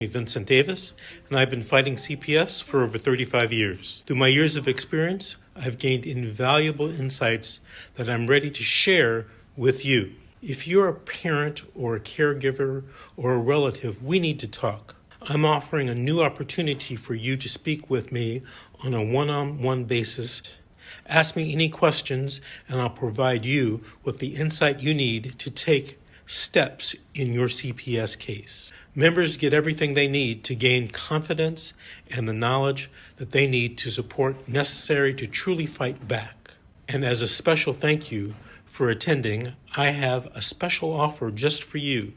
Vincent Davis, and I've been fighting CPS for over 35 years. Through my years of experience, I've gained invaluable insights that I'm ready to share with you. If you're a parent or a caregiver or a relative, we need to talk. I'm offering a new opportunity for you to speak with me on a one-on-one basis. Ask me any questions, and I'll provide you with the insight you need to take steps in your CPS case. Members get everything they need to gain confidence and the knowledge that they need to support necessary to truly fight back. And as a special thank you for attending, I have a special offer just for you.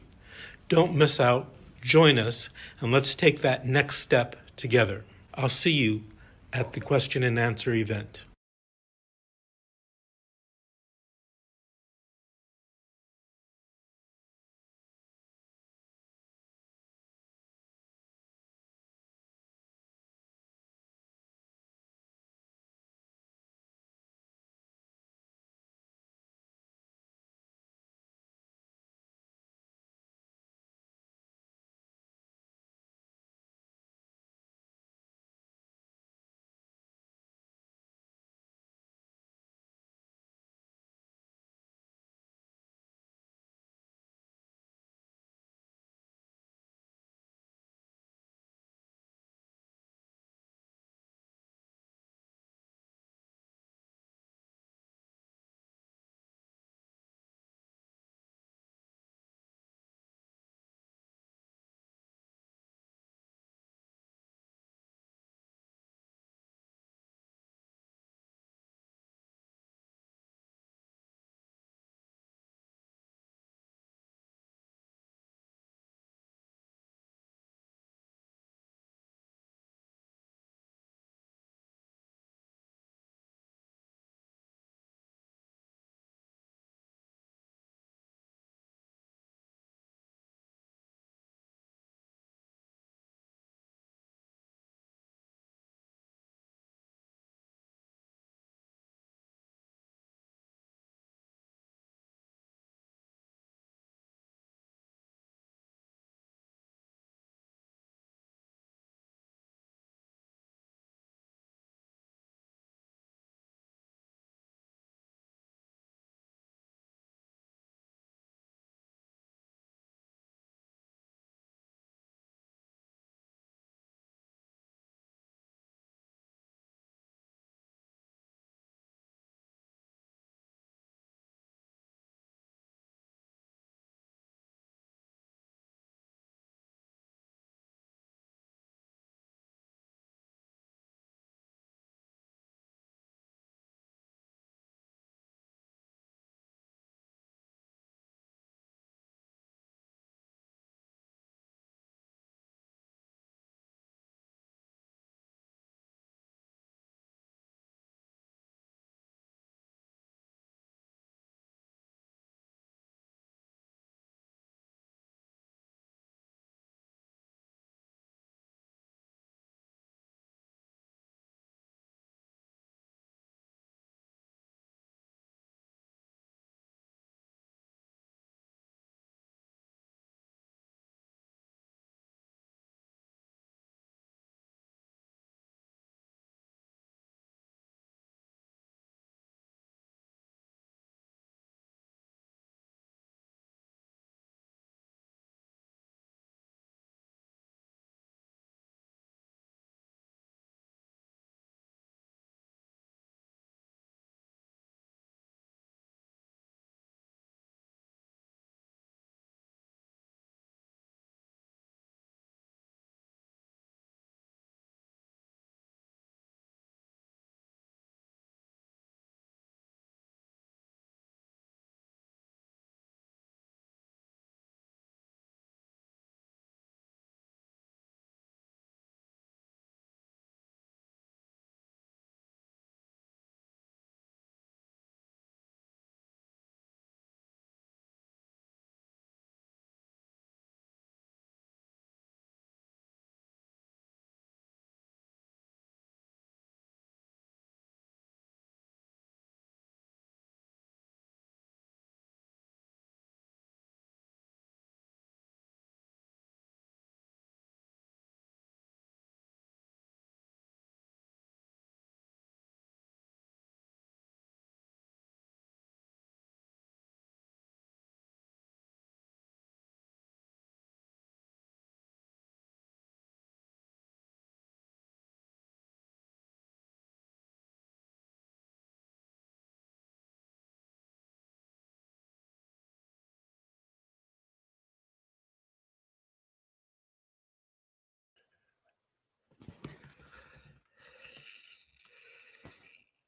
Don't miss out, join us, and let's take that next step together. I'll see you at the question and answer event.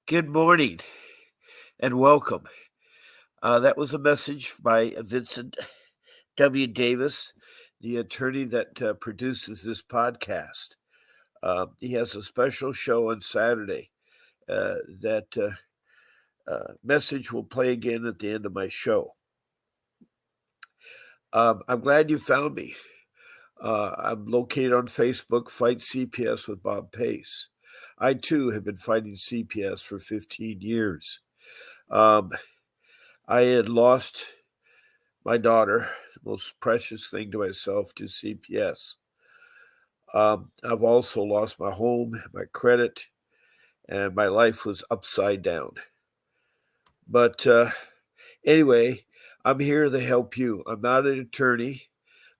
Good morning and welcome. That was a message by Vincent W. Davis, the attorney that produces this podcast. He has a special show on Saturday. That message will play again at the end of my show. I'm glad you found me. I'm located on Facebook, Fight CPS with Bob Pace. I too have been fighting CPS for 15 years. I had lost my daughter, the most precious thing to myself, to CPS. I've also lost my home, my credit, and my life was upside down. But anyway, I'm here to help you. I'm not an attorney,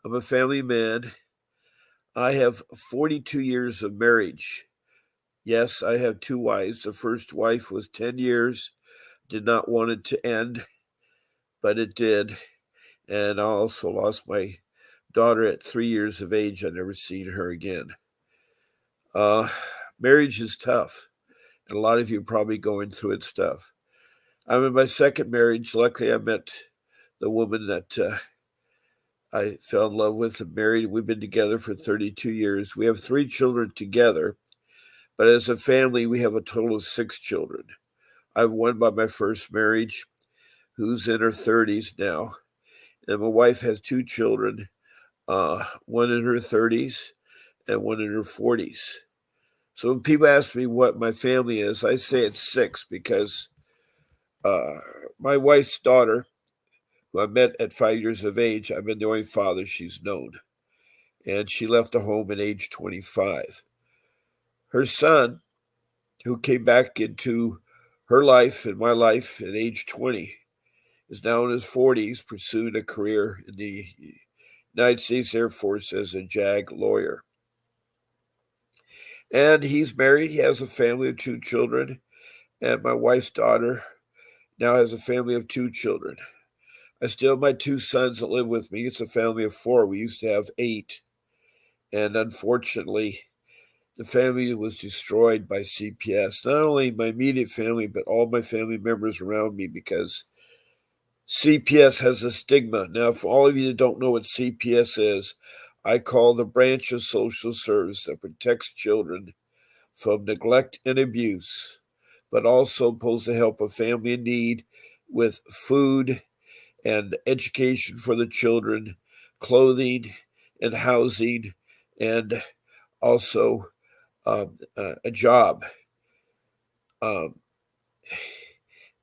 I'm a family man. I have 42 years of marriage. Yes, I have two wives. The first wife was 10 years, did not want it to end, but it did. And I also lost my daughter at 3 years of age. I've never seen her again. Marriage is tough, and a lot of you are probably going through it stuff. I'm in my second marriage. Luckily, I met the woman that I fell in love with and married. We've been together for 32 years. We have 3 children together, but as a family, we have a total of 6 children. I have one by my first marriage who's in her 30s now, and my wife has 2 children, one in her 30s and one in her 40s. So when people ask me what my family is, I say it's 6 because my wife's daughter, who I met at 5 years of age, I've been the only father she's known. And she left the home at age 25. Her son, who came back into her life and my life at age 20, is now in his 40s, pursuing a career in the United States Air Force as a JAG lawyer. And he's married. He has a family of 2 children. And my wife's daughter now has a family of 2 children. I still have my 2 sons that live with me. It's a family of 4. We used to have 8. And unfortunately, the family was destroyed by CPS. Not only my immediate family, but all my family members around me, because CPS has a stigma. Now, for all of you that don't know what CPS is, I call the branch of social service that protects children from neglect and abuse, but also supposed to help a family in need with food and education for the children, clothing and housing, and also a job. Um,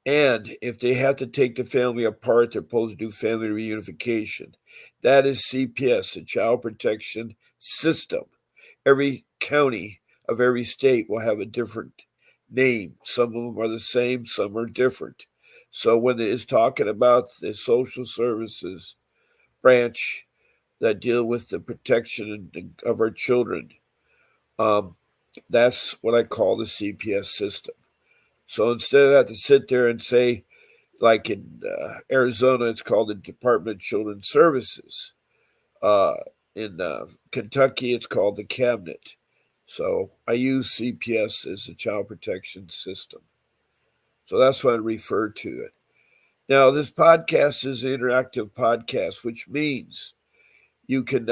and if they have to take the family apart, they're supposed to do family reunification. That is CPS, the Child Protection System. Every county of every state will have a different name. Some of them are the same, some are different. So when it is talking about the social services branch that deal with the protection of our children, um, that's what I call the CPS system. So instead of that, to sit there and say, like in Arizona, it's called the Department of Children's Services. Uh, in Kentucky, it's called the Cabinet. So I use CPS as a child protection system. So that's what I refer to it. Now, this podcast is an interactive podcast, which means you can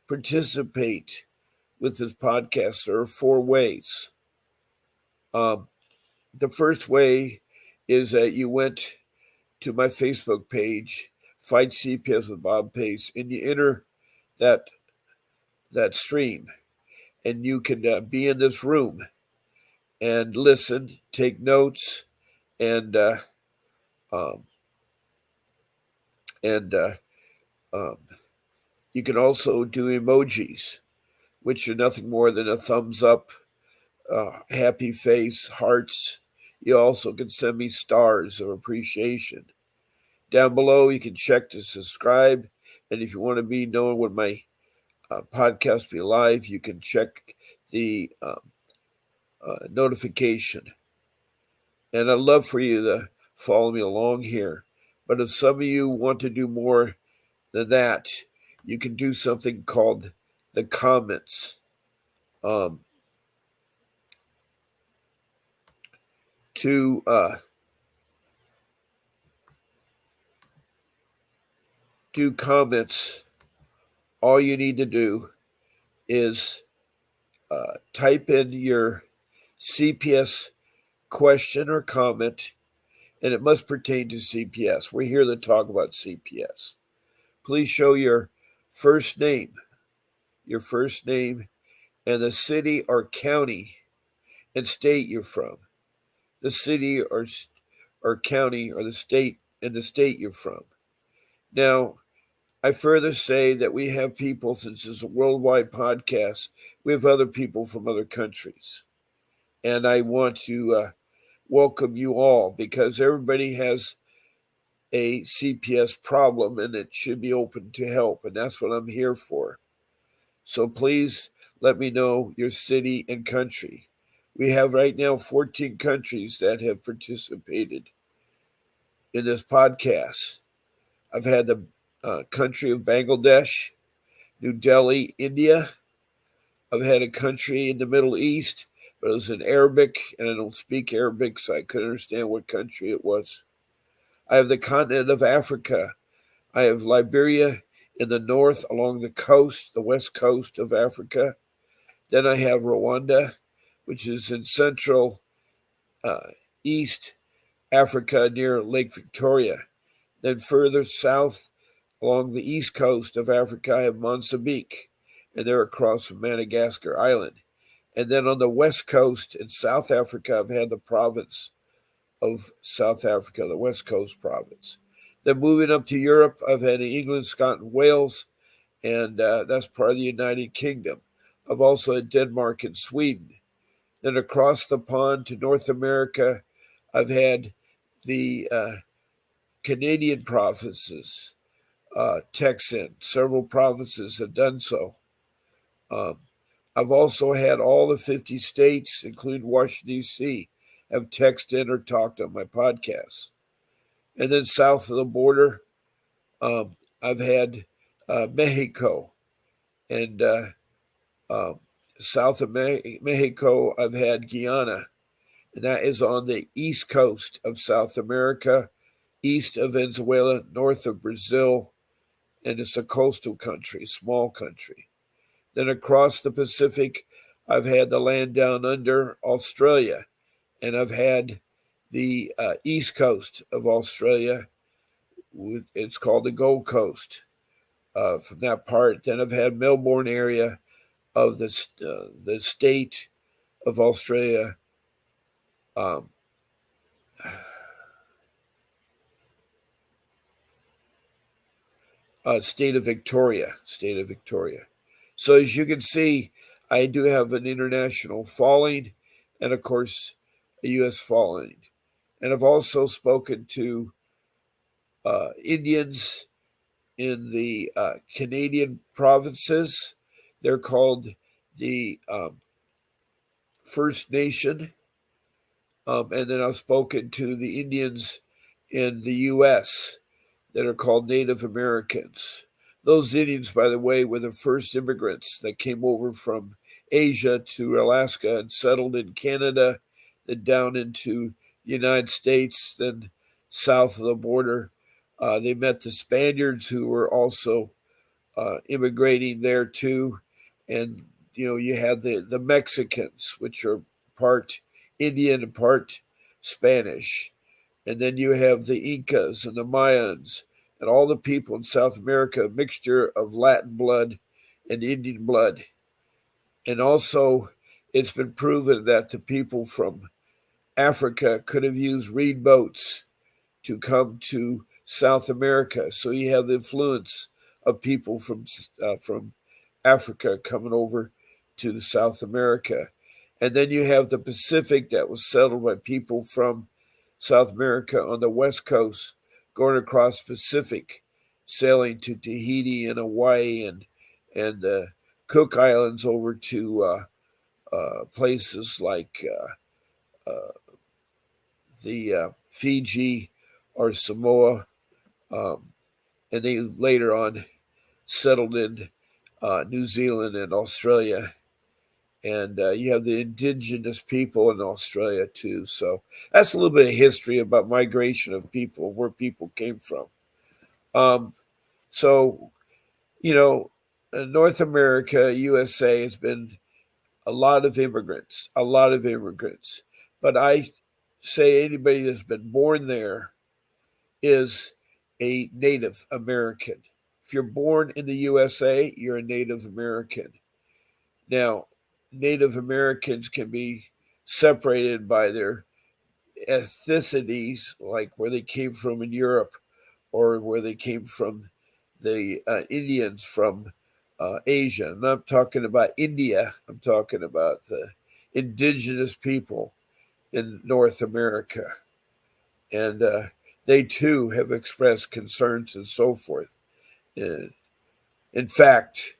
participate with this podcast. There are 4 ways. Um, the first way is that you went to my Facebook page, Fight CPS with Bob Pace, and you enter that stream, and you can be in this room and listen, take notes, and um, and um, you can also do emojis, which are nothing more than a thumbs up, happy face, hearts. You also can send me stars of appreciation. Down below, you can check to subscribe, and if you want to be knowing when my podcast be live, you can check the notification. And I'd love for you to follow me along here. But if some of you want to do more than that, you can do something called the comments. Um, to do comments, all you need to do is type in your CPS question or comment, and it must pertain to CPS. We're here to talk about CPS. Please show your first name and the city or county and state you're from. The city or county or the state and the state you're from. Now, I further say that we have people, since it's a worldwide podcast, we have other people from other countries. And I want to welcome you all, because everybody has a CPS problem and it should be open to help. And that's what I'm here for. So please let me know your city and country. We have right now 14 countries that have participated in this podcast. I've had the country of Bangladesh, New Delhi, India. I've had a country in the Middle East, but it was in Arabic, and I don't speak Arabic, so I couldn't understand what country it was. I have the continent of Africa. I have Liberia in the north along the coast, the west coast of Africa. Then I have Rwanda, which is in central East Africa near Lake Victoria. Then further south along the east coast of Africa, I have Mozambique, and they're across from Madagascar Island. And then on the west coast in South Africa, I've had the province of South Africa, the West Coast province. Then moving up to Europe, I've had England, Scotland, Wales, and that's part of the United Kingdom. I've also had Denmark and Sweden. Then across the pond to North America, I've had the Canadian provinces text in. Several provinces have done so. I've also had all the 50 states, including Washington, D.C., have texted in or talked on my podcast. And then south of the border, I've had Mexico. And south of Mexico, I've had Guyana. And that is on the east coast of South America, east of Venezuela, north of Brazil. And it's a coastal country, small country. Then across the Pacific, I've had the land down under Australia. And I've had the east coast of Australia. It's called the Gold Coast from that part. Then I've had Melbourne area of the state of Australia. State of Victoria. So as you can see, I do have an international following and, of course, a U.S. following. And I've also spoken to Indians in the Canadian provinces. They're called the First Nation. And then I've spoken to the Indians in the U.S. that are called Native Americans. Those Indians, by the way, were the first immigrants that came over from Asia to Alaska and settled in Canada, then down into the United States, then south of the border. They met the Spaniards, who were also immigrating there too. And, you had the Mexicans, which are part Indian and part Spanish. And then you have the Incas and the Mayans and all the people in South America, a mixture of Latin blood and Indian blood. And also, it's been proven that the people from Africa could have used reed boats to come to South America. So you have the influence of people from Africa coming over to South America. And then you have the Pacific that was settled by people from South America on the West Coast, going across Pacific, sailing to Tahiti and Hawaii and Cook Islands over to places like the Fiji or Samoa. And they later on settled in New Zealand and Australia. And you have the indigenous people in Australia too. So that's a little bit of history about migration of people, where people came from. Um, so, you know, North America, USA, has been a lot of immigrants, a lot of immigrants. But I say anybody that's been born there is a Native American. If you're born in the USA, you're a Native American. Now, Native Americans can be separated by their ethnicities, like where they came from in Europe or where they came from, the Indians from Asia. I'm not talking about India, I'm talking about the indigenous people in North America. And they too have expressed concerns and so forth. And in fact,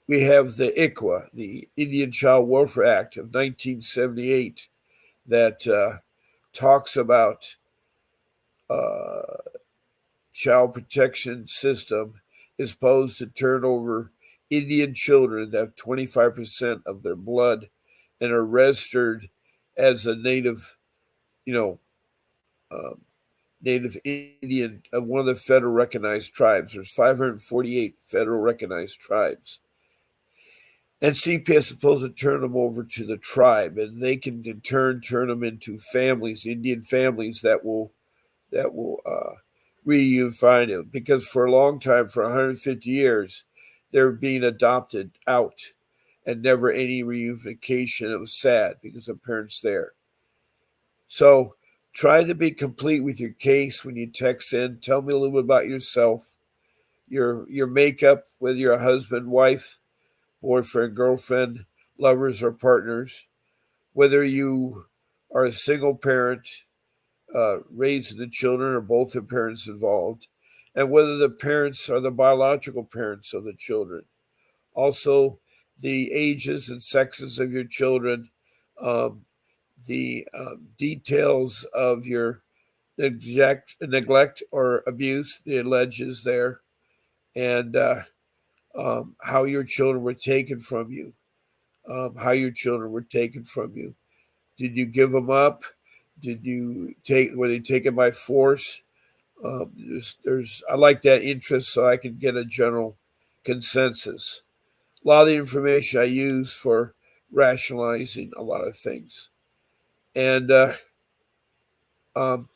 we have the ICWA, the Indian Child Welfare Act of 1978, that talks about uh, child protection system is supposed to turn over Indian children that have 25% of their blood and are registered as a native, you know, um, Native Indian of one of the federal recognized tribes. There's 548 federal recognized tribes. And CPS is supposed to turn them over to the tribe, and they can in turn turn them into families, Indian families that will reunify them. Because for a long time, for 150 years, they're being adopted out, and never any reunification. It was sad because the parents there. So try to be complete with your case when you text in. Tell me a little bit about yourself, your makeup, whether you're a husband, wife, boyfriend, girlfriend, lovers, or partners, whether you are a single parent raising the children or both the parents involved, and whether the parents are the biological parents of the children. Also, the ages and sexes of your children, um, the details of your neglect or abuse, the alleges there, and how your children were taken from you, how your children were taken from you. Did you give them up? Did you take? Were they taken by force? I like that interest so I can get a general consensus. A lot of the information I use for rationalizing a lot of things, and um,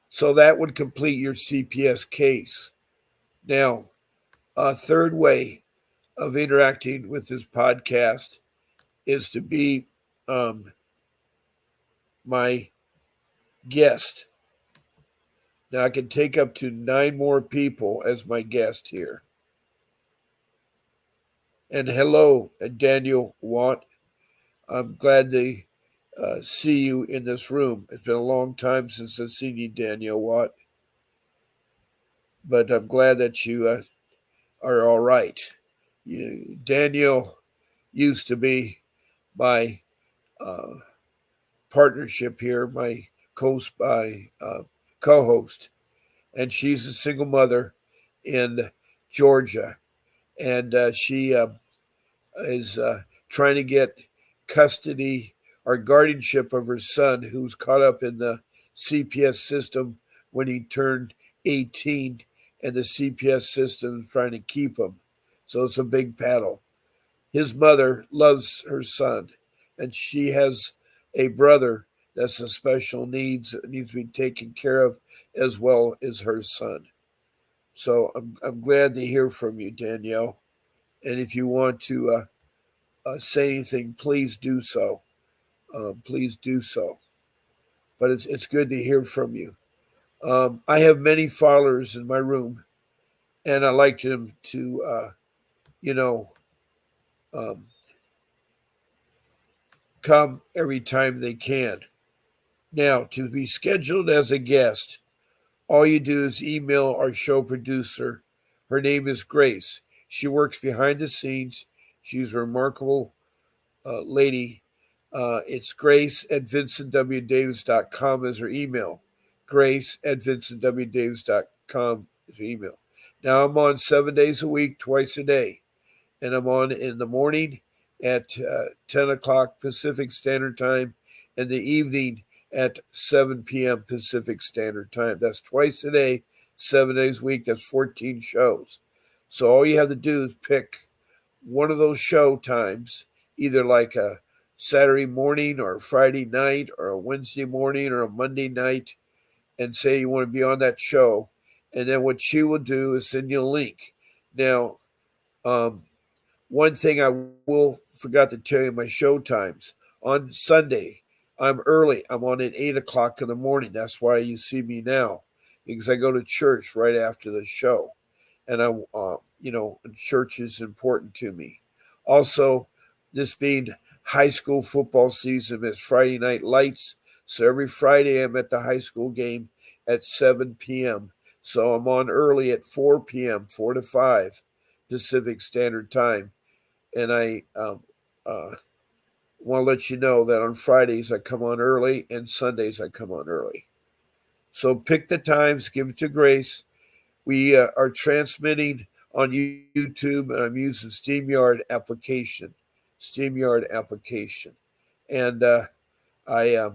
so that would complete your CPS case. Now, a third way of interacting with this podcast is to be um, my guest. Now I can take up to 9 more people as my guest here. And hello, Daniel Watt. I'm glad to see you in this room. It's been a long time since I've seen you, Daniel Watt, but I'm glad that you are all right. Daniel used to be my uh, partnership here, my co-host, and she's a single mother in Georgia, and she is trying to get custody or guardianship of her son, who's caught up in the CPS system when he turned 18, and the CPS system is trying to keep him. So it's a big battle. His mother loves her son, and she has a brother that's a special needs that needs to be taken care of, as well as her son. So I'm glad to hear from you, Danielle. And if you want to say anything, please do so. Please do so. But it's good to hear from you. I have many followers in my room, and I like them to, you know, um, come every time they can. Now, to be scheduled as a guest, all you do is email our show producer. Her name is Grace. She works behind the scenes. She's a remarkable lady. It's Grace at vincentwdavis.com is her email. Grace at vincentwdavis.com is her email. Now I'm on 7 days a week, twice a day. And I'm on in the morning at 10 o'clock Pacific Standard Time, and the evening at 7 p.m. Pacific Standard Time. That's twice a day, 7 days a week. That's 14 shows. So all you have to do is pick one of those show times, either like a Saturday morning or a Friday night or a Wednesday morning or a Monday night, and say you want to be on that show. And then what she will do is send you a link. Now, um, one thing I will forgot to tell you, my show times. On Sunday, I'm early. I'm on at 8 o'clock in the morning. That's why you see me now, because I go to church right after the show. And church is important to me. Also, this being high school football season, it's Friday night lights. So every Friday I'm at the high school game at 7 p.m. So I'm on early at 4 p.m., 4 to 5 Pacific Standard Time. And I want to let you know that on Fridays I come on early and Sundays I come on early. So pick the times, give it to Grace. We are transmitting on YouTube, and I'm using StreamYard application, and I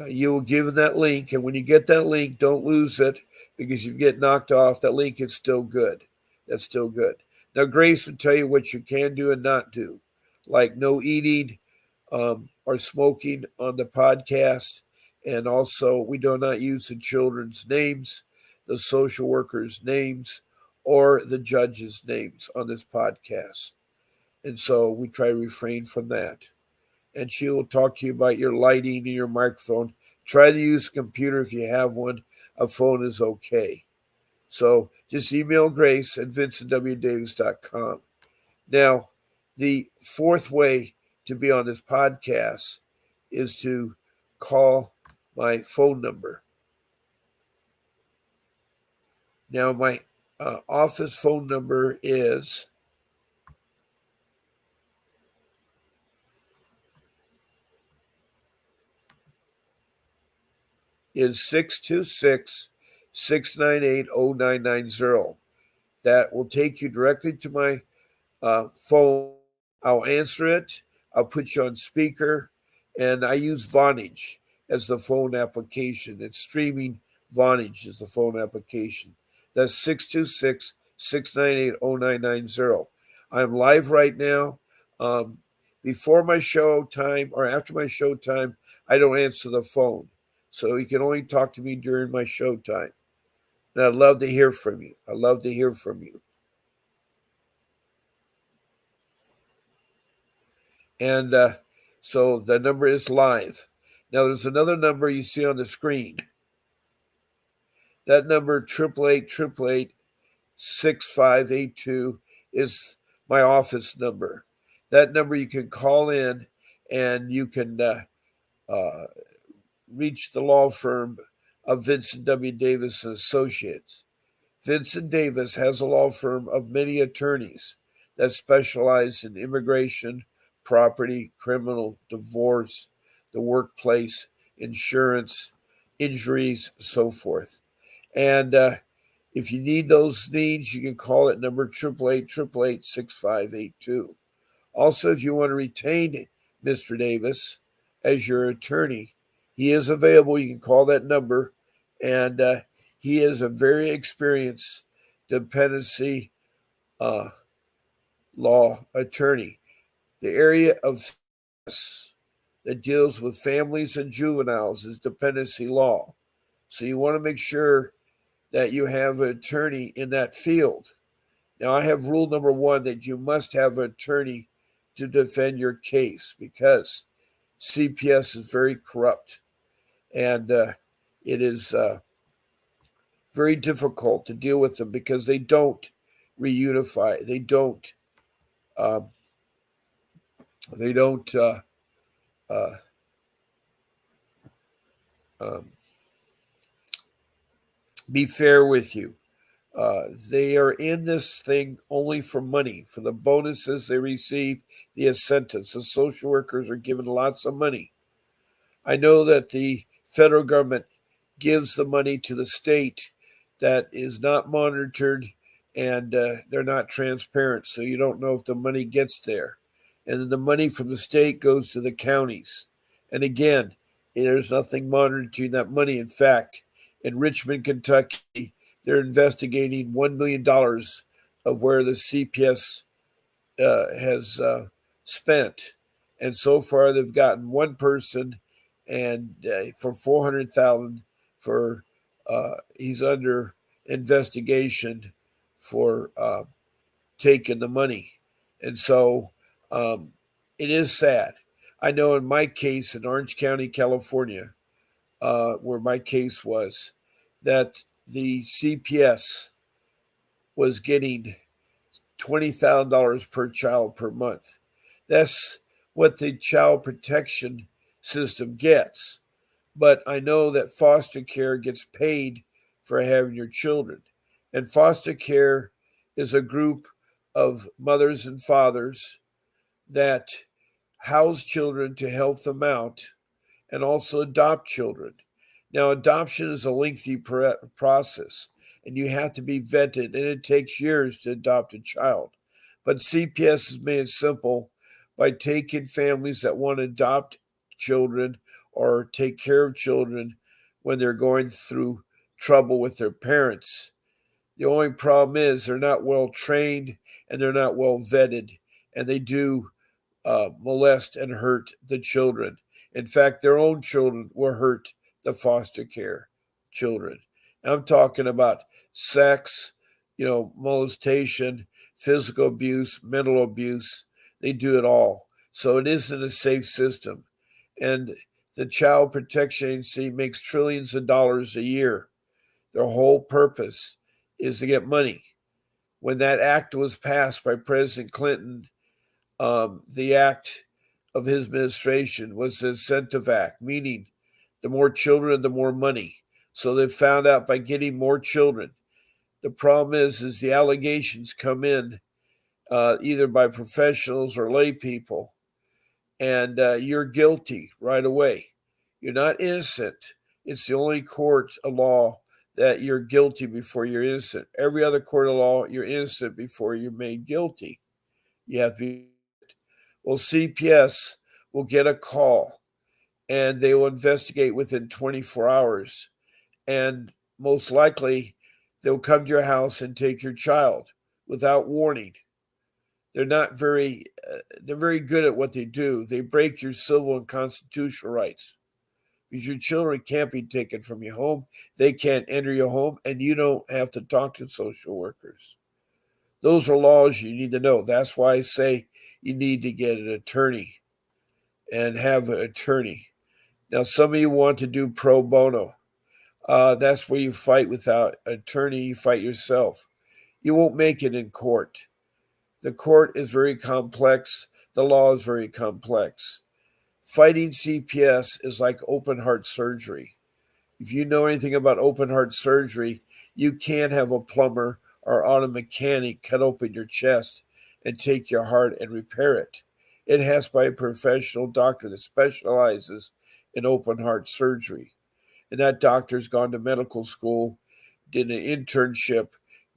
you will give that link, and when you get that link, don't lose it because if you get knocked off, that link is still good. That's still good. Now, Grace will tell you what you can do and not do, like no eating or smoking on the podcast. And also, we do not use the children's names, the social workers' names, or the judges' names on this podcast. And so we try to refrain from that. And she will talk to you about your lighting and your microphone. Try to use a computer if you have one. A phone is okay. So just email Grace at vincentwdavis.com. Now, the fourth way to be on this podcast is to call my phone number. Now, my office phone number is 626-698-0990. That will take you directly to my phone. I'll answer it. I'll put you on speaker, and I use Vonage as the phone application. It's streaming Vonage is the phone application. That's 626-698-0990. I'm live right now. Before my show time or after my show time, I don't answer the phone. So you can only talk to me during my show time. And I'd love to hear from you. I'd love to hear from you. And so the number is live. Now there's another number you see on the screen. That number, 888-888-6582, is my office number. That number you can call in and you can reach the law firm of Vincent W. Davis and Associates. Vincent Davis has a law firm of many attorneys that specialize in immigration, property, criminal, divorce, the workplace, insurance, injuries, so forth. And if you need those needs, you can call it number 888-888-6582. Also, if you want to retain Mr. Davis as your attorney, he is available. You can call that number, and he is a very experienced dependency law attorney. The area of that deals with families and juveniles is dependency law. So you want to make sure that you have an attorney in that field. Now, I have rule number one that you must have an attorney to defend your case because CPS is very corrupt and it is very difficult to deal with them because they don't reunify. They don't. They don't. Be fair with you. They are in this thing only for money, for the bonuses they receive, the incentives. The social workers are given lots of money. I know that the federal government gives the money to the state that is not monitored and they're not transparent, so you don't know if the money gets there. And then the money from the state goes to the counties. And again, there's nothing monitoring that money. In fact, in Richmond, Kentucky, they're investigating $1 million of where the CPS has spent. And so far, they've gotten one person, and for 400,000 for he's under investigation for taking the money. And so it is sad. I know in my case in Orange County, California, where my case was, that the CPS was getting $20,000 per child per month. That's what the child protection system gets. But I know that foster care gets paid for having your children. And foster care is a group of mothers and fathers that house children to help them out and also adopt children. Now, adoption is a lengthy process, and you have to be vetted, and it takes years to adopt a child. But CPS has made it simple by taking families that want to adopt children or take care of children when they're going through trouble with their parents. The only problem is they're not well trained and they're not well vetted, and they do molest and hurt the children. In fact, their own children will hurt the foster care children. I'm talking about sex, molestation, physical abuse, mental abuse. They do it all. So it isn't a safe system. And the Child Protection Agency makes trillions of dollars a year. Their whole purpose is to get money. When that act was passed by President Clinton, the act of his administration was the Incentive Act, meaning the more children, the more money. So they found out by getting more children. The problem is the allegations come in either by professionals or lay people, and you're guilty right away. You're not innocent. It's the only court of law that you're guilty before you're innocent. Every other court of law, you're innocent before you're made guilty. You have to be. Well, CPS will get a call and they will investigate within 24 hours. And most likely, they'll come to your house and take your child without warning. They're not very, they're very good at what they do. They break your civil and constitutional rights because your children can't be taken from your home. They can't enter your home, and you don't have to talk to social workers. Those are laws you need to know. That's why I say you need to get an attorney and have an attorney. Now, some of you want to do pro bono. That's where you fight without an attorney, you fight yourself. You won't make it in court. The court is very complex. The law is very complex. Fighting CPS is like open heart surgery. If you know anything about open heart surgery, you can't have a plumber or auto mechanic cut open your chest and take your heart and repair it. It has by a professional doctor that specializes in open heart surgery. And that doctor's gone to medical school, did an internship,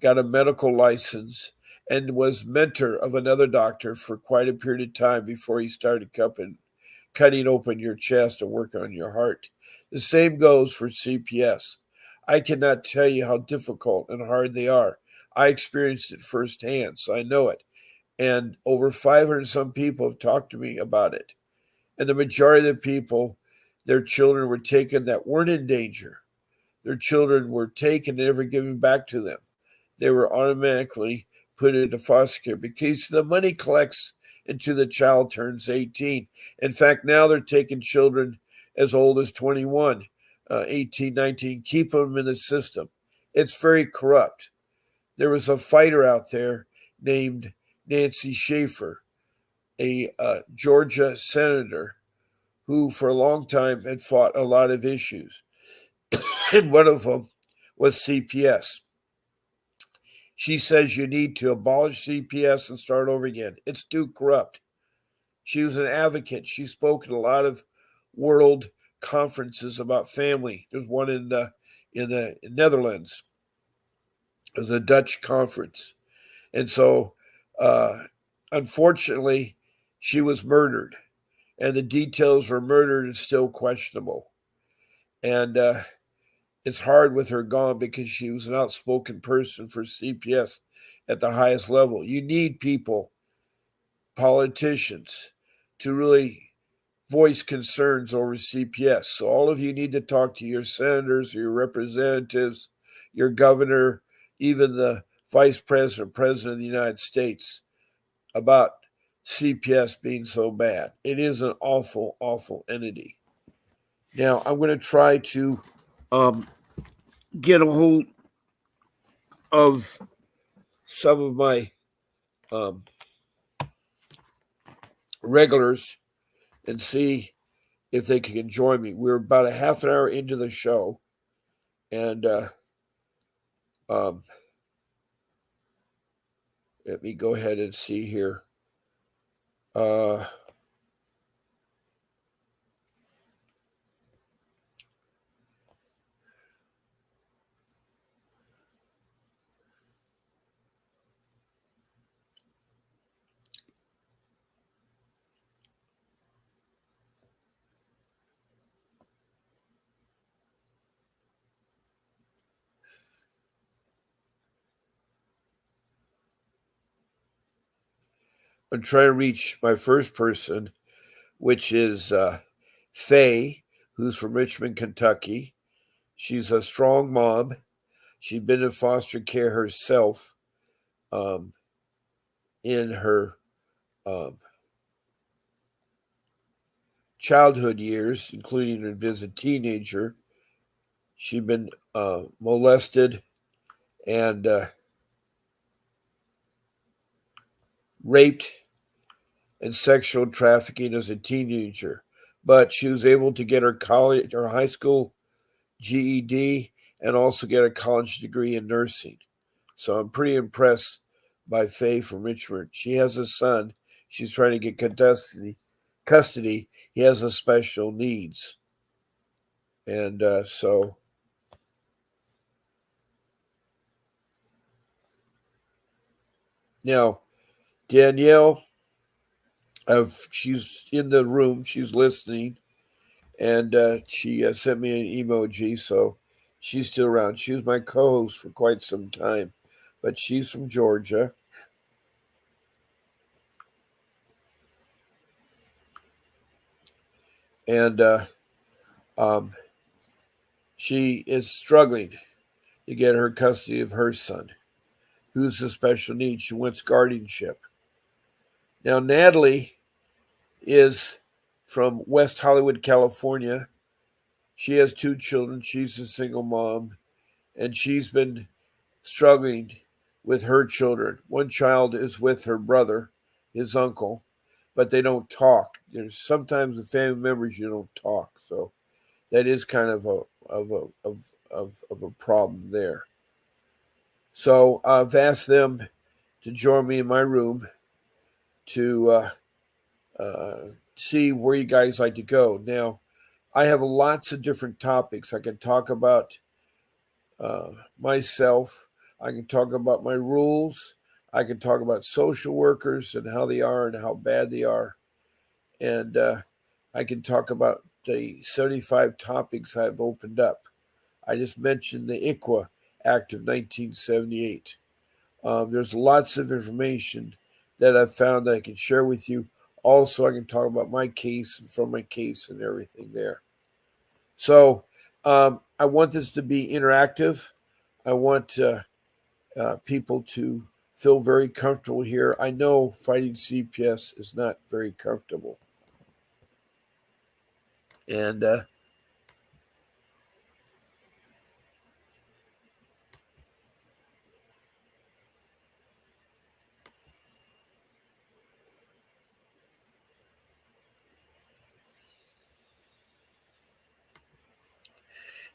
got a medical license, and was mentor of another doctor for quite a period of time before he started cutting open your chest and working on your heart. The same goes for CPS. I cannot tell you how difficult and hard they are. I experienced it firsthand, so I know it. And over 500 some people have talked to me about it. And the majority of the people, their children were taken that weren't in danger. Their children were taken and never given back to them. They were automatically put into foster care because the money collects until the child turns 18. In fact, now they're taking children as old as 21, 18, 19, keep them in the system. It's very corrupt. There was a fighter out there named Nancy Schaefer, a Georgia senator who for a long time had fought a lot of issues. And one of them was CPS. She says you need to abolish CPS and start over again. It's too corrupt. She was an advocate. She spoke at a lot of world conferences about family. There's one in the Netherlands. It was a Dutch conference. And so, unfortunately, she was murdered, and the details were murdered and still questionable. And it's hard with her gone because she was an outspoken person for CPS at the highest level. You need people, politicians, to really voice concerns over CPS. So all of you need to talk to your senators, your representatives, your governor, even the vice president, president of the United States about CPS being so bad. It is an awful, awful entity. Now, I'm going to try to get a hold of some of my um, regulars and see if they can join me. We're about a half an hour into the show, and um, let me go ahead and see here. I'm trying to reach my first person, which is Faye, who's from Richmond, Kentucky. She's a strong mom. She's been in foster care herself in her um, childhood years, including as a teenager. She'd been molested and raped and sexual trafficking as a teenager, but she was able to get her college or high school GED and also get a college degree in nursing. So I'm pretty impressed by Faye from Richmond. She has a son. She's trying to get custody. He has a special needs. And so now Danielle, she's in the room. She's listening. And she sent me an emoji, so she's still around. She was my co-host for quite some time, but she's from Georgia, and um, she is struggling to get her custody of her son, who's a special needs. She wants guardianship. Now, Natalie is from West Hollywood, California. She has 2 children. She's a single mom, and she's been struggling with her children. One child is with her brother, his uncle, but they don't talk. There's sometimes the family members you don't talk, so that is kind of a problem there. So I've asked them to join me in my room to see where you guys like to go. Now, I have lots of different topics. I can talk about myself. I can talk about my rules. I can talk about social workers and how they are and how bad they are. And I can talk about the 75 topics I've opened up. I just mentioned the ICWA Act of 1978. There's lots of information that I've found that I can share with you. Also, I can talk about my case and from my case and everything there. So I want this to be interactive. I want people to feel very comfortable here. I know fighting CPS is not very comfortable.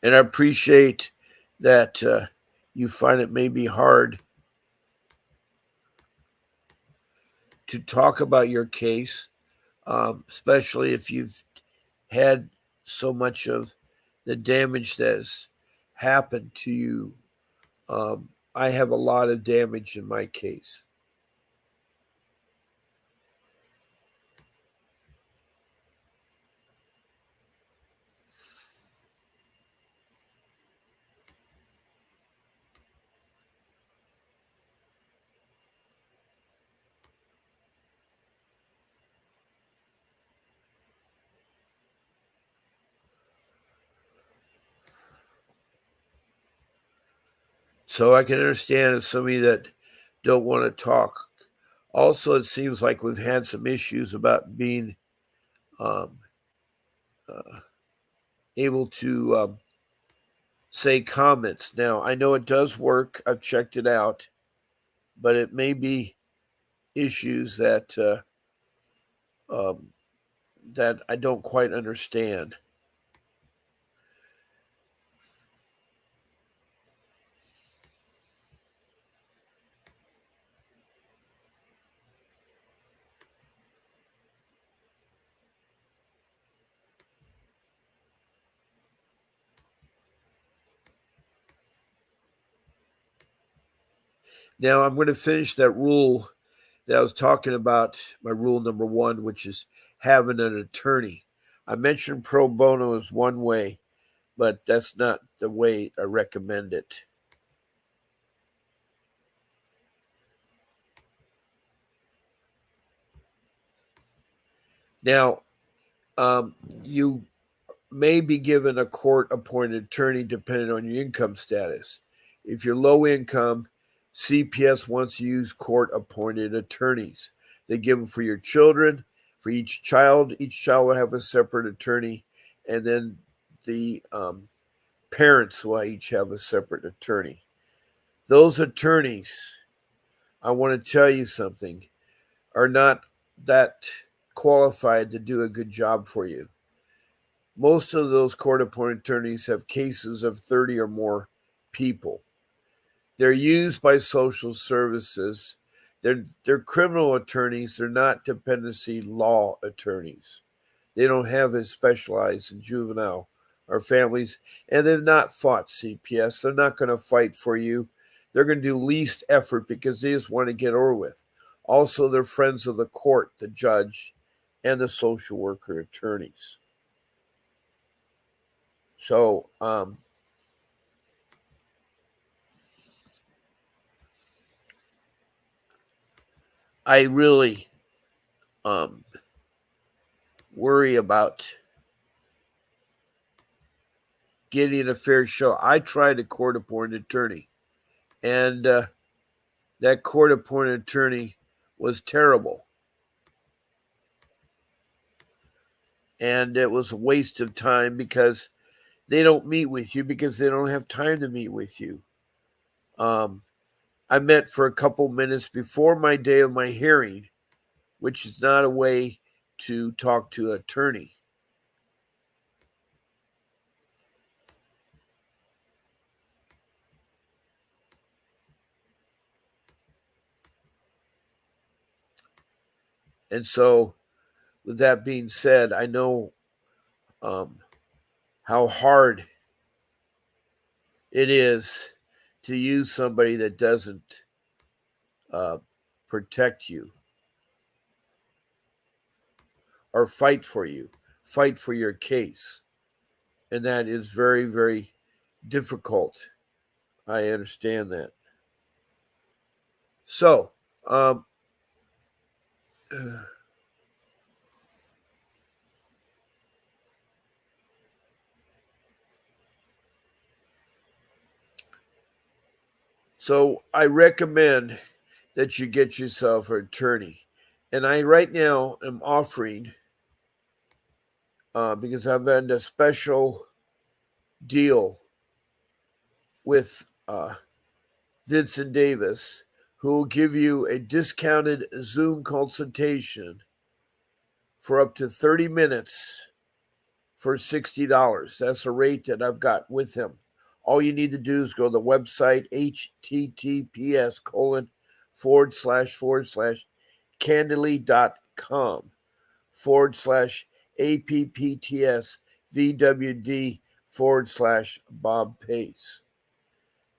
And I appreciate that you find it may be hard to talk about your case, especially if you've had so much of the damage that has happened to you. I have a lot of damage in my case. So I can understand some of you that don't want to talk. Also, it seems like we've had some issues about being able to say comments. Now, I know it does work. I've checked it out, but it may be issues that that I don't quite understand. Now, I'm going to finish that rule that I was talking about, my rule number 1, which is having an attorney. I mentioned pro bono as one way, but that's not the way I recommend it. Now, you may be given a court-appointed attorney depending on your income status. If you're low income, CPS wants to use court-appointed attorneys. They give them for your children. For each child will have a separate attorney, and then the parents will each have a separate attorney. Those attorneys, I want to tell you something, are not that qualified to do a good job for you. Most of those court-appointed attorneys have cases of 30 or more people. They're used by social services. They're criminal attorneys. They're not dependency law attorneys. They don't have it specialized in juvenile or families, and they've not fought CPS. They're not going to fight for you. They're going to do least effort because they just want to get over with. Also, they're friends of the court, the judge, and the social worker attorneys. So, I really worry about getting a fair show. I tried a court-appointed attorney, and that court-appointed attorney was terrible. And it was a waste of time because they don't meet with you because they don't have time to meet with you. I met for a couple minutes before my day of my hearing, which is not a way to talk to an attorney. And so, with that being said, I know how hard it is to use somebody that doesn't protect you or fight for you, fight for your case. And that is very, very difficult. I understand that. So, so I recommend that you get yourself an attorney. And I right now am offering, because I've had a special deal with Vincent Davis, who will give you a discounted Zoom consultation for up to 30 minutes for $60. That's a rate that I've got with him. All you need to do is go to the website, https://candidly.com/apptsvwd/Bob Pace.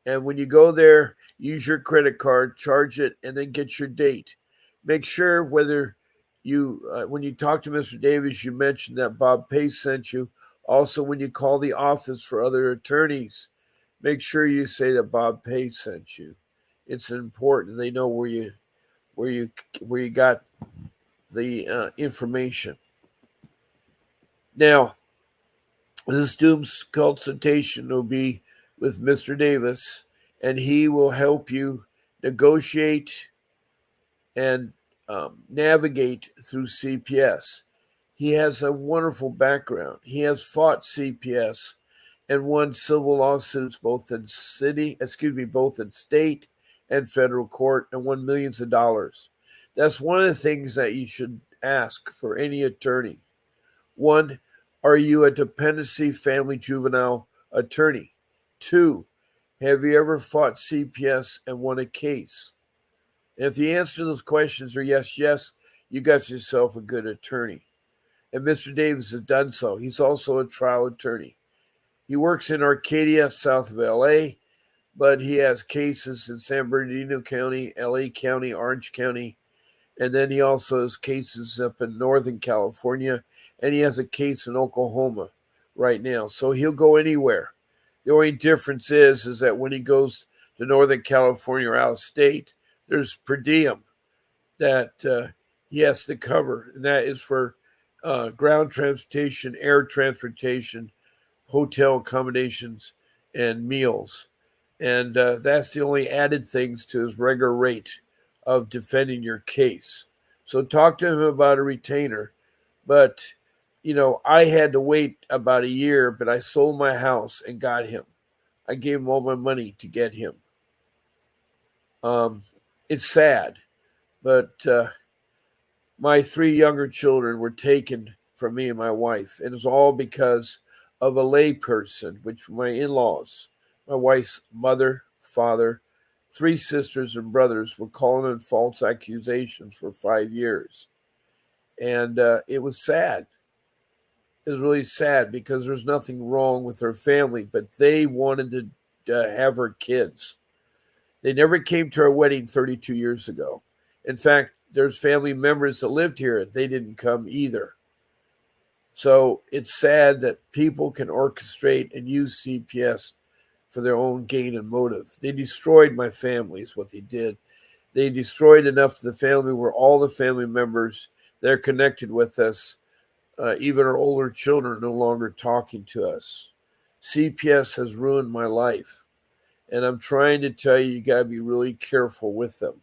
And when you go there, use your credit card, charge it, and then get your date. Make sure whether when you talk to Mr. Davis, you mentioned that Bob Pace sent you. Also, when you call the office for other attorneys, make sure you say that Bob Pace sent you. It's important. They know where you where you got the information. Now, the student's consultation will be with Mr. Davis, and he will help you negotiate and navigate through CPS. He has a wonderful background. He has fought CPS and won civil lawsuits both in state and federal court, and won millions of dollars. That's one of the things that you should ask for any attorney. One, are you a dependency family juvenile attorney? Two, have you ever fought CPS and won a case? And if the answer to those questions are yes, yes, you got yourself a good attorney. And Mr. Davis has done so. He's also a trial attorney. He works in Arcadia, south of LA, but he has cases in San Bernardino County, LA County, Orange County, and then he also has cases up in Northern California, and he has a case in Oklahoma right now. So he'll go anywhere. The only difference is that when he goes to Northern California or out of state, there's per diem that he has to cover, and that is for ground transportation, air transportation, hotel accommodations, and meals. And that's the only added things to his regular rate of defending your case. So talk to him about a retainer. But, I had to wait about a year, but I sold my house and got him. I gave him all my money to get him. It's sad, but my three younger children were taken from me and my wife. And it's all because of a lay person, which were my in laws, my wife's mother, father, three sisters, and brothers were calling in false accusations for 5 years. And it was sad. It was really sad because there's nothing wrong with her family, but they wanted to have her kids. They never came to our wedding 32 years ago. In fact, there's family members that lived here. They didn't come either. So it's sad that people can orchestrate and use CPS for their own gain and motive. They destroyed my family, is what they did. They destroyed enough to the family where all the family members, they're connected with us. Even our older children are no longer talking to us. CPS has ruined my life. And I'm trying to tell you, you got to be really careful with them.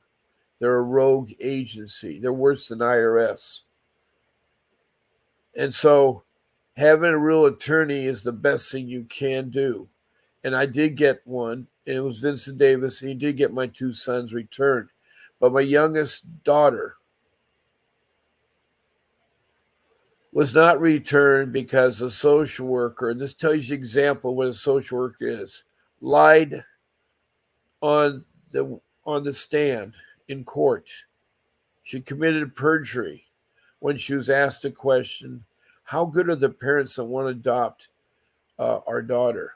They're a rogue agency. They're worse than IRS. And so having a real attorney is the best thing you can do. And I did get one, and it was Vincent Davis. And he did get my two sons returned. But my youngest daughter was not returned because a social worker, and this tells you an example of what a social worker is, lied on the stand in court. She committed perjury when she was asked a question, how good are the parents that want to adopt our daughter?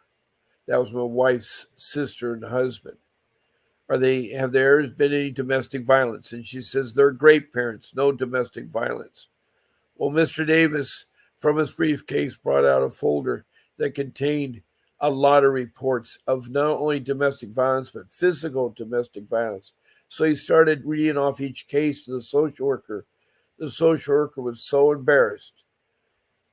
That was my wife's sister and husband. Have there been any domestic violence? And she says, they're great parents, no domestic violence. Well, Mr. Davis, from his briefcase, brought out a folder that contained a lot of reports of not only domestic violence, but physical domestic violence. So he started reading off each case to the social worker. The social worker was so embarrassed,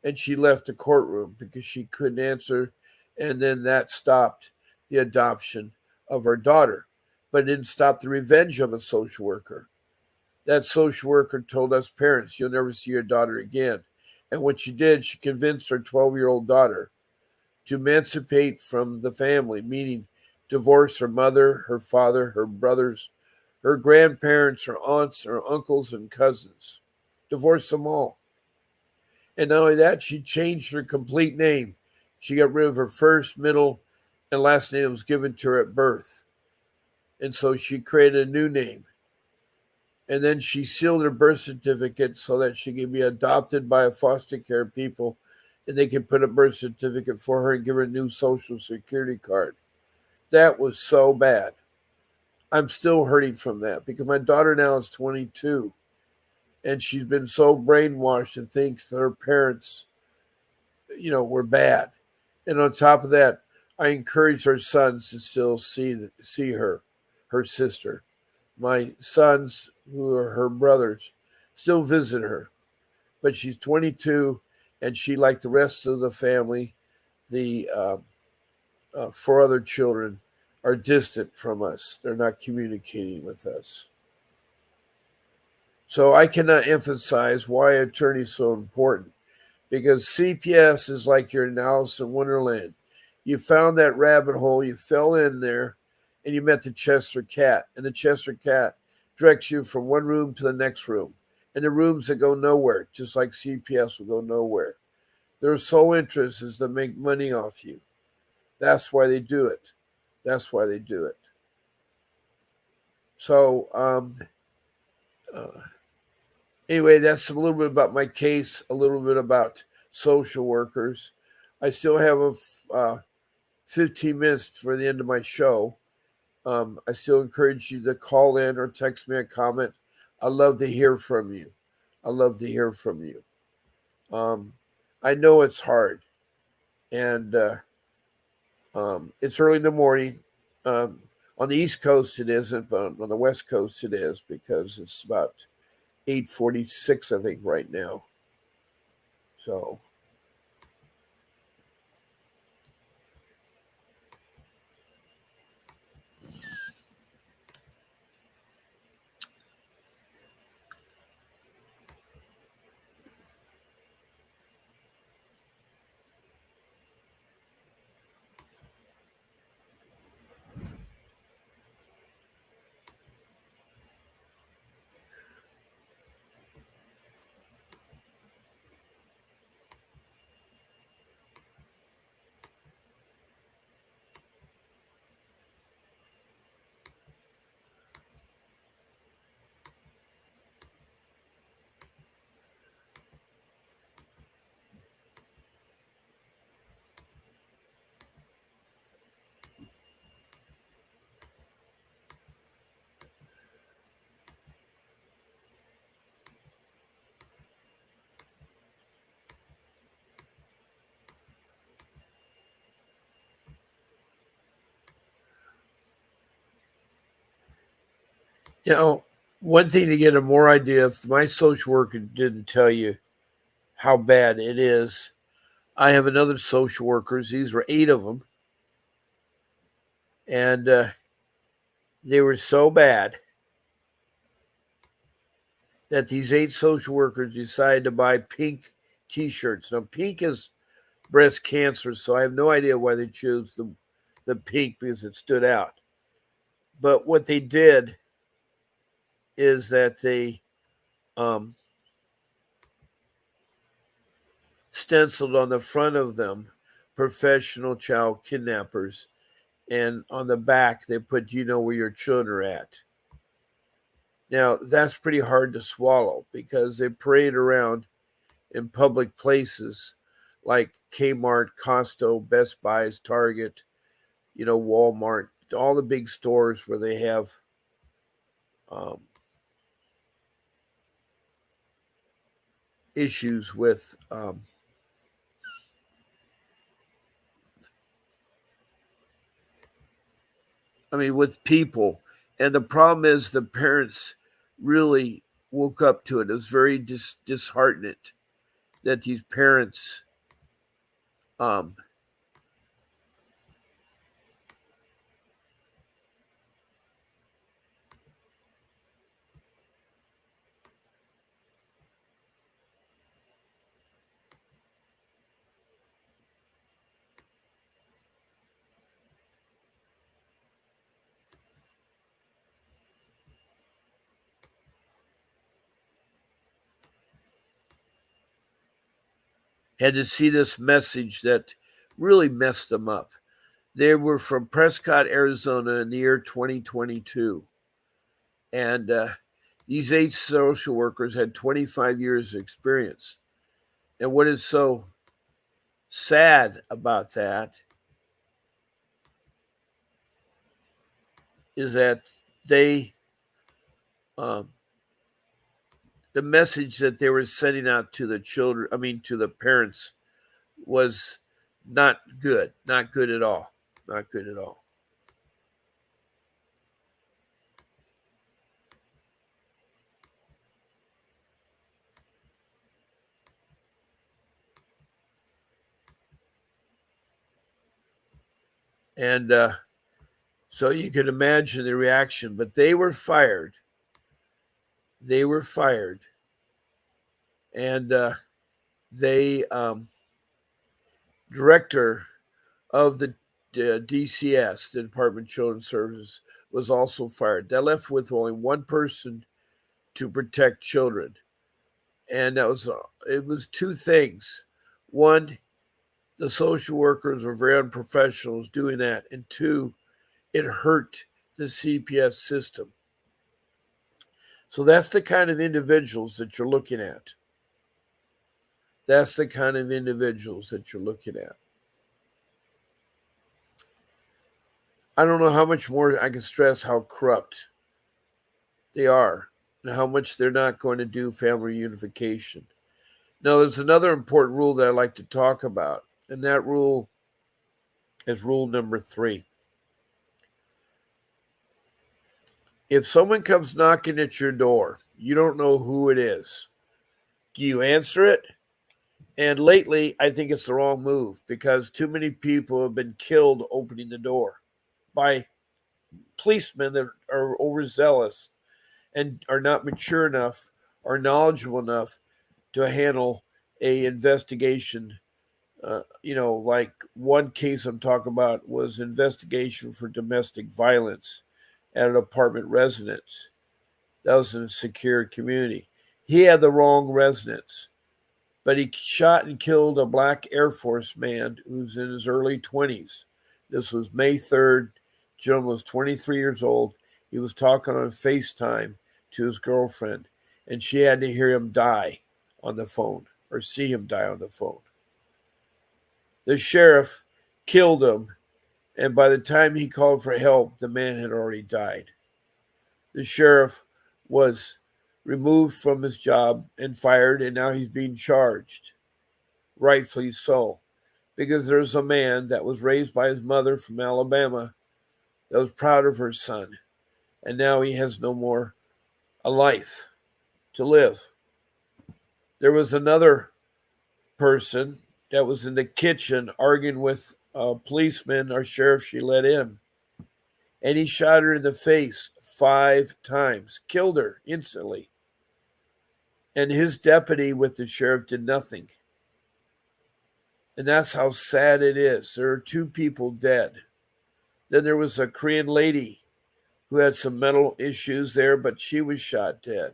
and she left the courtroom because she couldn't answer. And then that stopped the adoption of her daughter, but it didn't stop the revenge of a social worker. That social worker told us parents, you'll never see your daughter again. And what she did, she convinced her 12-year-old daughter to emancipate from the family, meaning divorce her mother, her father, her brothers, her grandparents, her aunts, her uncles, and cousins. Divorce them all. And not only that, she changed her complete name. She got rid of her first, middle, and last name that was given to her at birth. And so she created a new name. And then she sealed her birth certificate so that she could be adopted by a foster care people, and they could put a birth certificate for her and give her a new social security card. That was so bad. I'm still hurting from that because my daughter now is 22 and she's been so brainwashed and thinks that her parents, were bad. And on top of that, I encourage her sons to still see her sister. My sons, who are her brothers, still visit her, but she's 22, and she, like the rest of the family, the 4 other children, are distant from us. They're not communicating with us. So I cannot emphasize why attorney is so important because CPS is like you're in Alice in Wonderland. You found that rabbit hole, you fell in there, and you met the Chester Cat. And the Chester Cat directs you from one room to the next room. And the rooms that go nowhere, just like CPS will go nowhere. Their sole interest is to make money off you. That's why they do it. That's why they do it. So, uh, anyway, that's a little bit about my case, a little bit about social workers. I still have 15 minutes for the end of my show. I still encourage you to call in or text me a comment. I love to hear from you. I love to hear from you. Um, I know it's hard, and it's early in the morning. Um, on the East Coast, it isn't, but on the West Coast, it is because it's about 8:46, I think, right now. So, you know, one thing to get a more idea, if my social worker didn't tell you how bad it is, I have another social workers. These were 8 of them, and they were so bad that these 8 social workers decided to buy pink T-shirts. Now, pink is breast cancer, so I have no idea why they chose the pink because it stood out. But what they did is that they um, stenciled on the front of them professional child kidnappers, and on the back they put, "Do you know where your children are at?" Now that's pretty hard to swallow because they parade around in public places like Kmart, Costco, Best Buys, Target, Walmart, all the big stores where they have um, issues with with people. And the problem is the parents really woke up to it. It was very disheartening that these parents um, had to see this message that really messed them up. They were from Prescott, Arizona in the year 2022. And these 8 social workers had 25 years of experience. And what is so sad about that is that they, um, the message that they were sending out to the children, to the parents, was not good, not good at all, not good at all. And so you can imagine the reaction, but they were fired. They were fired. And they, director of the DCS, the Department of Children's Services, was also fired. That left with only one person to protect children. And it was two things. One, the social workers were very unprofessional doing that. And two, it hurt the CPS system. So that's the kind of individuals that you're looking at. That's the kind of individuals that you're looking at. I don't know how much more I can stress how corrupt they are and how much they're not going to do family reunification. Now, there's another important rule that I like to talk about, and that rule is rule number 3. If someone comes knocking at your door, you don't know who it is. Do you answer it? And lately, I think it's the wrong move because too many people have been killed opening the door by policemen that are overzealous and are not mature enough or knowledgeable enough to handle a investigation. Like one case I'm talking about was investigation for domestic violence at an apartment residence. That was in a secure community. He had the wrong residence, but he shot and killed a black Air Force man who's in his early 20s. This was May 3rd. Gentleman was 23 years old. He was talking on FaceTime to his girlfriend, and she had to hear him die on the phone or see him die on the phone. The sheriff killed him, and by the time he called for help, the man had already died. The sheriff was removed from his job and fired, and now he's being charged, rightfully so, because there's a man that was raised by his mother from Alabama that was proud of her son, and now he has no more a life to live. There was another person that was in the kitchen arguing with a policeman or sheriff she let in, and he shot her in the face 5 times, killed her instantly. And his deputy with the sheriff did nothing. And that's how sad it is. There are 2 people dead. Then there was a Korean lady who had some mental issues there, but she was shot dead.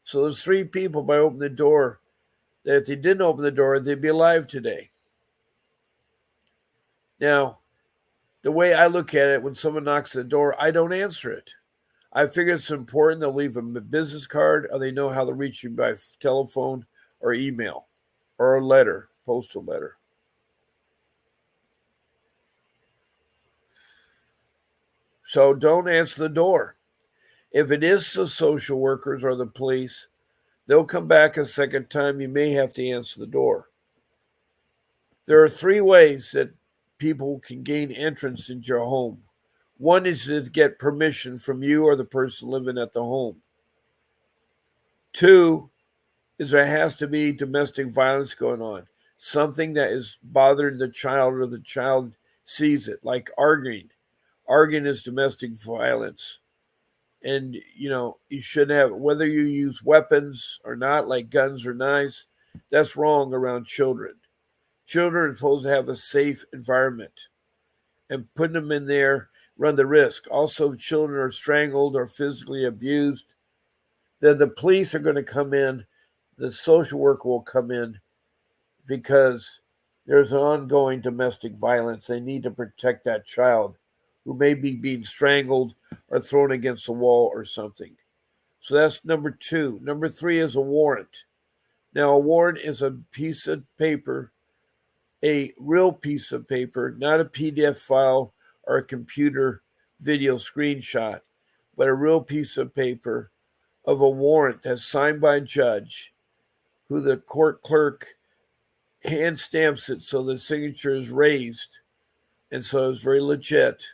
So there's 3 people by opening the door that if they didn't open the door, they'd be alive today. Now, the way I look at it, when someone knocks at the door, I don't answer it. I figure it's important they'll leave a business card or they know how to reach you by telephone or email or a letter, postal letter. So don't answer the door. If it is the social workers or the police, they'll come back a second time. You may have to answer the door. There are 3 ways that people can gain entrance into your home. One is to get permission from you or the person living at the home. 2 is there has to be domestic violence going on, something that is bothering the child or the child sees it, like arguing. Arguing is domestic violence. And, you should have, whether you use weapons or not, like guns or knives, that's wrong around children. Children are supposed to have a safe environment, and putting them in there run the risk. Also, if children are strangled or physically abused, then the police are going to come in, the social worker will come in because there's ongoing domestic violence. They need to protect that child who may be being strangled or thrown against a wall or something. So that's number 2. Number 3 is a warrant. Now, a warrant is a piece of paper, a real piece of paper, not a PDF file or a computer video screenshot, but a real piece of paper of a warrant that's signed by a judge who the court clerk hand stamps it so the signature is raised. And so it's very legit.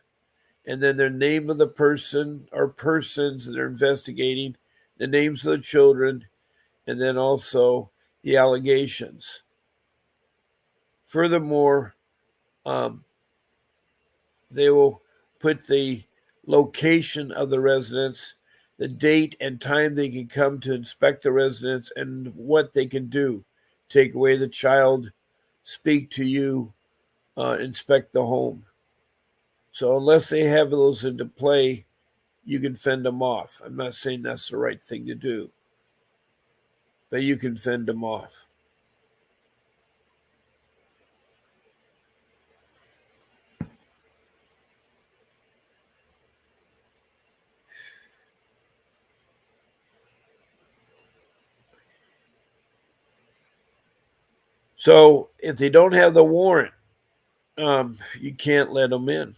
And then the name of the person or persons that they're investigating, the names of the children, and then also the allegations. Furthermore, they will put the location of the residence, the date and time they can come to inspect the residence, and what they can do. Take away the child, speak to you, inspect the home. So unless they have those into play, you can fend them off. I'm not saying that's the right thing to do, but you can fend them off. So if they don't have the warrant, you can't let them in.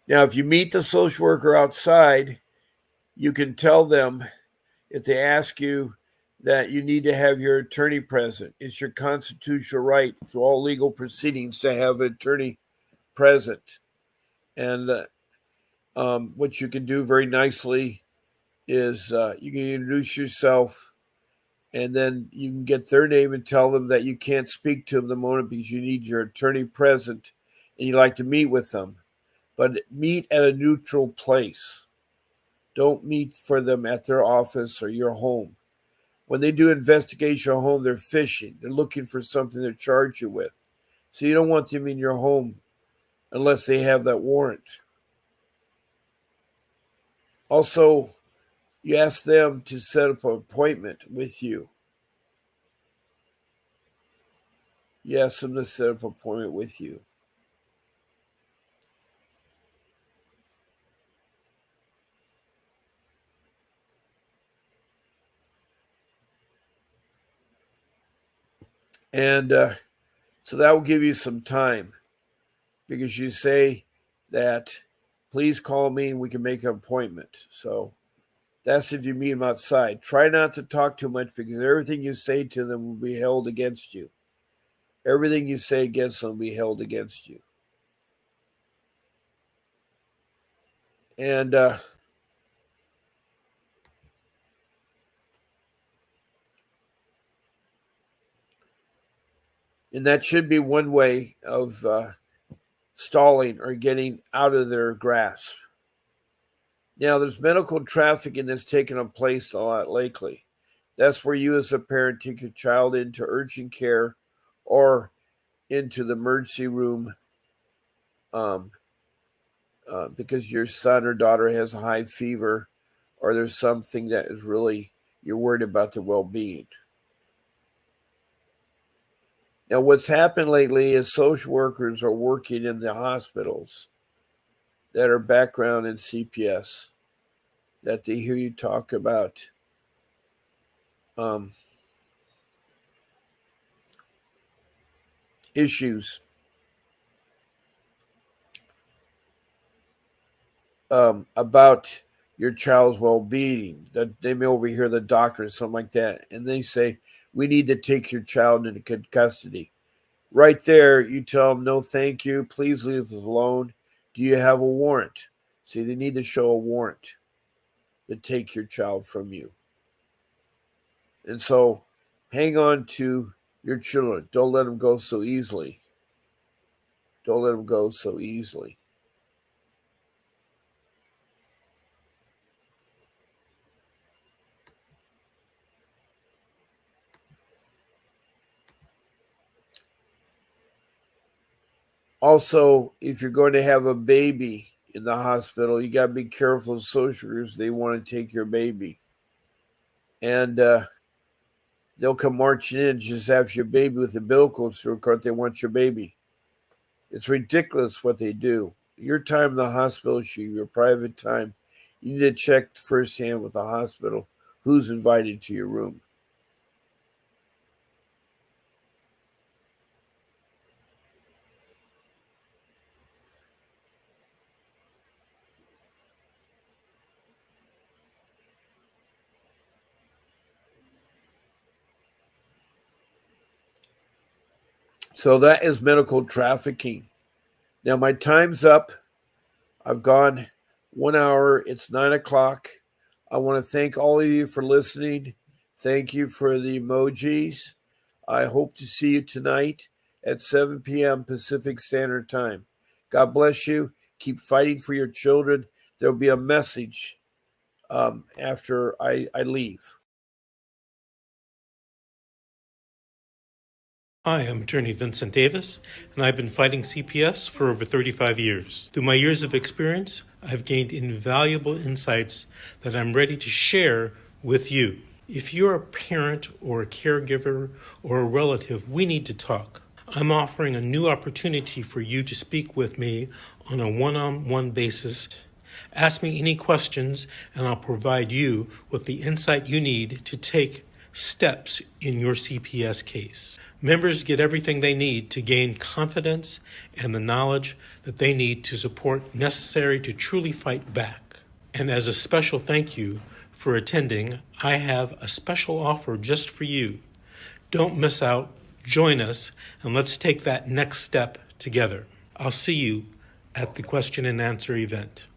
Now, if you meet the social worker outside, you can tell them if they ask you that you need to have your attorney present. It's your constitutional right through all legal proceedings to have an attorney present. And what you can do very nicely is you can introduce yourself, and then you can get their name and tell them that you can't speak to them the moment because you need your attorney present and you like to meet with them. But meet at a neutral place. Don't meet for them at their office or your home. When they do investigation at home, they're fishing. They're looking for something to charge you with. So you don't want them in your home unless they have that warrant. Also, you ask them to set up an appointment with you. You ask them to set up an appointment with you. And so that will give you some time because you say that, please call me and we can make an appointment. So that's if you meet them outside. Try not to talk too much because everything you say to them will be held against you. Everything you say against them will be held against you. And that should be one way of stalling or getting out of their grasp. Now, there's medical trafficking that's taken place a lot lately. That's where you as a parent take your child into urgent care or into the emergency room because your son or daughter has a high fever or there's something that is really, you're worried about their well-being. Now, what's happened lately is social workers are working in the hospitals that are background in CPS, that they hear you talk about issues about your child's well-being, that they may overhear the doctor or something like that, and they say, we need to take your child into custody. Right there, you tell them, no, thank you. Please leave us alone. Do you have a warrant? See, they need to show a warrant to take your child from you. And so hang on to your children. Don't let them go so easily. Don't let them go so easily. Also, if you're going to have a baby in the hospital, you got to be careful of social workers. They want to take your baby. And they'll come marching in just after your baby with the umbilical cord. They want your baby. It's ridiculous what they do. Your time in the hospital is your private time. You need to check firsthand with the hospital who's invited to your room. So that is medical trafficking. Now my time's up. I've gone 1 hour. It's 9 o'clock. I want to thank all of you for listening. Thank you for the emojis. I hope to see you tonight at 7 p.m. Pacific Standard Time. God bless you. Keep fighting for your children. There'll be a message after I leave. Hi, I'm attorney Vincent Davis, and I've been fighting CPS for over 35 years. Through my years of experience, I've gained invaluable insights that I'm ready to share with you. If you're a parent or a caregiver or a relative, we need to talk. I'm offering a new opportunity for you to speak with me on a one-on-one basis. Ask me any questions, and I'll provide you with the insight you need to take steps in your CPS case. Members get everything they need to gain confidence and the knowledge that they need to support necessary to truly fight back. And as a special thank you for attending, I have a special offer just for you. Don't miss out. Join us, and let's take that next step together. I'll see you at the question and answer event.